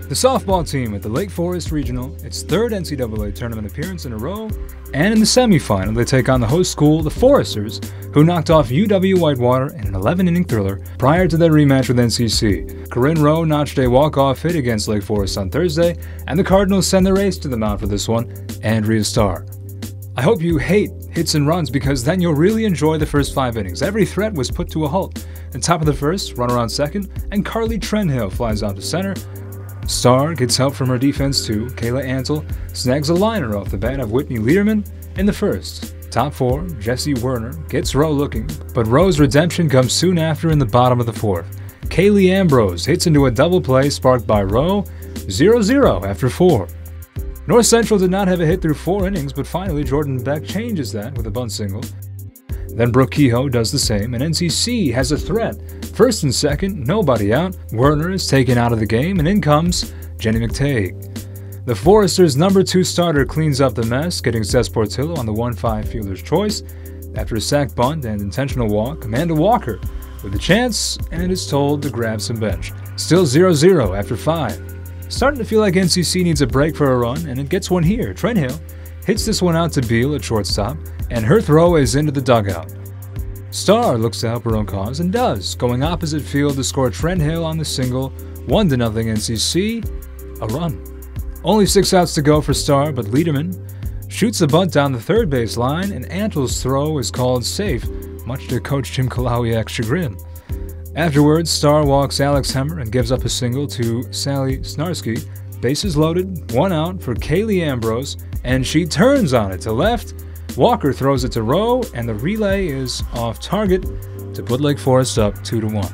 The softball team at the Lake Forest Regional, its third NCAA tournament appearance in a row, and in the semifinal they take on the host school, the Foresters, who knocked off UW-Whitewater in an 11-inning thriller prior to their rematch with NCC. Corinne Rowe notched a walk-off hit against Lake Forest on Thursday, and the Cardinals send their ace to the mound for this one, Andrea Starr. I hope you hate hits and runs because then you'll really enjoy the first 5 innings. Every threat was put to a halt. At top of the first, runner on second, and Carly Trenhill flies out to center. Starr gets help from her defense too. Kayla Antle snags a liner off the bat of Whitney Lederman in the first. Top 4, Jessie Werner gets Rowe looking, but Rowe's redemption comes soon after in the bottom of the 4th. Kaylee Ambrose hits into a double play sparked by Rowe, 0-0 after 4. North Central did not have a hit through 4 innings, but finally Jordan Beck changes that with a bunt single. Then Brooke Kehoe does the same, and NCC has a threat. First and second, nobody out. Werner is taken out of the game, and in comes Jenny McTague. The Foresters' number 2 starter cleans up the mess, getting Cess Portillo on the 1-5 fielder's choice. After a sac bunt and intentional walk, Amanda Walker with a chance and is told to grab some bench. Still 0-0 after 5. Starting to feel like NCC needs a break for a run, and it gets one here. Trenhill hits this one out to Beal at shortstop, and her throw is into the dugout. Starr looks to help her own cause and does, going opposite field to score Trenhill on the single, 1-0 NCC, a run. Only 6 outs to go for Starr, but Lederman shoots the bunt down the third base line, and Antle's throw is called safe, much to Coach Jim Kalawiak's chagrin. Afterwards, Starr walks Alex Hemmer and gives up a single to Sally Snarsky. Bases loaded, 1 out for Kaylee Ambrose, and she turns on it to left. Walker throws it to Rowe, and the relay is off target to put Lake Forest up 2-1.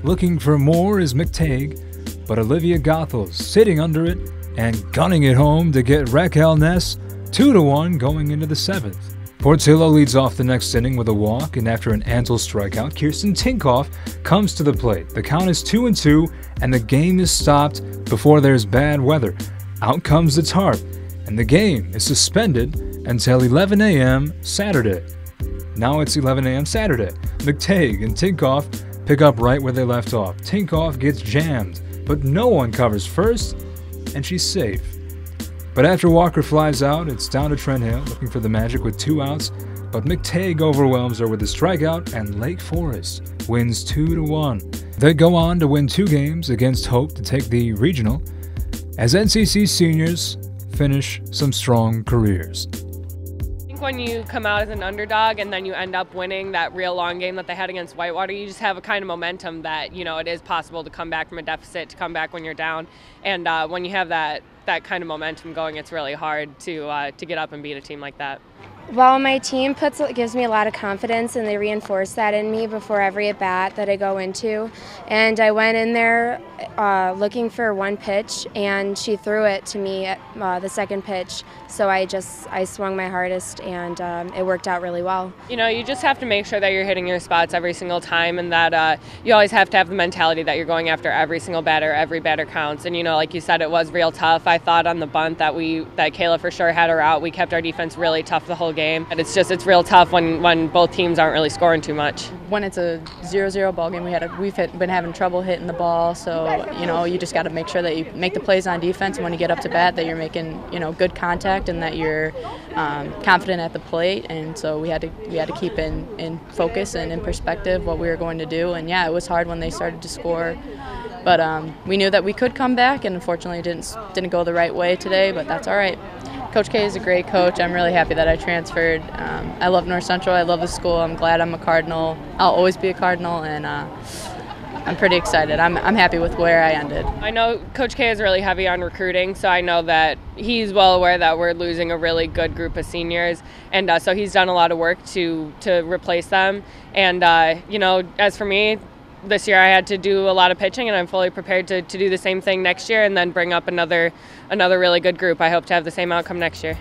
Looking for more is McTague, but Olivia Goethals sitting under it and gunning it home to get Raquel Ness 2-1 going into the 7th. Portillo leads off the next inning with a walk, and after an Antle strikeout, Kirsten Tinkoff comes to the plate. The count is 2-2, and the game is stopped before there's bad weather. Out comes the tarp, and the game is suspended until 11 a.m. Saturday. Now it's 11 a.m. Saturday. McTague and Tinkoff pick up right where they left off. Tinkoff gets jammed, but no one covers first, and she's safe. But after Walker flies out, it's down to Trenhill looking for the magic with 2 outs, but McTague overwhelms her with a strikeout, and Lake Forest wins 2-1. They go on to win 2 games against Hope to take the regional, as NCC seniors finish some strong careers. I think when you come out as an underdog and then you end up winning that real long game that they had against Whitewater, you just have a kind of momentum that, you know, it is possible to come back from a deficit, to come back when you're down. And when you have that kind of momentum going, it's really hard to get up and beat a team like that. Well, my team gives me a lot of confidence, and they reinforce that in me before every at-bat that I go into. And I went in there looking for 1 pitch, and she threw it to me at the 2nd pitch. So I swung my hardest, and it worked out really well. You know, you just have to make sure that you're hitting your spots every single time, and that you always have to have the mentality that you're going after every single batter. Every batter counts. And, you know, like you said, it was real tough. I thought on the bunt that Kayla for sure had her out. We kept our defense really tough the whole game. And it's real tough when both teams aren't really scoring too much. When it's a 0-0 ball game, we've been having trouble hitting the ball, so you know you just got to make sure that you make the plays on defense, and when you get up to bat that you're making good contact and that you're confident at the plate. And so we had to keep in focus and in perspective what we were going to do. And yeah, it was hard when they started to score. But we knew that we could come back, and unfortunately it didn't go the right way today, but that's all right. Coach K is a great coach. I'm really happy that I transferred. I love North Central. I love the school. I'm glad I'm a Cardinal. I'll always be a Cardinal, and I'm pretty excited. I'm happy with where I ended. I know Coach K is really heavy on recruiting, so I know that he's well aware that we're losing a really good group of seniors, and so he's done a lot of work to replace them. And you know, as for me, this year I had to do a lot of pitching, and I'm fully prepared to do the same thing next year and then bring up another really good group. I hope to have the same outcome next year.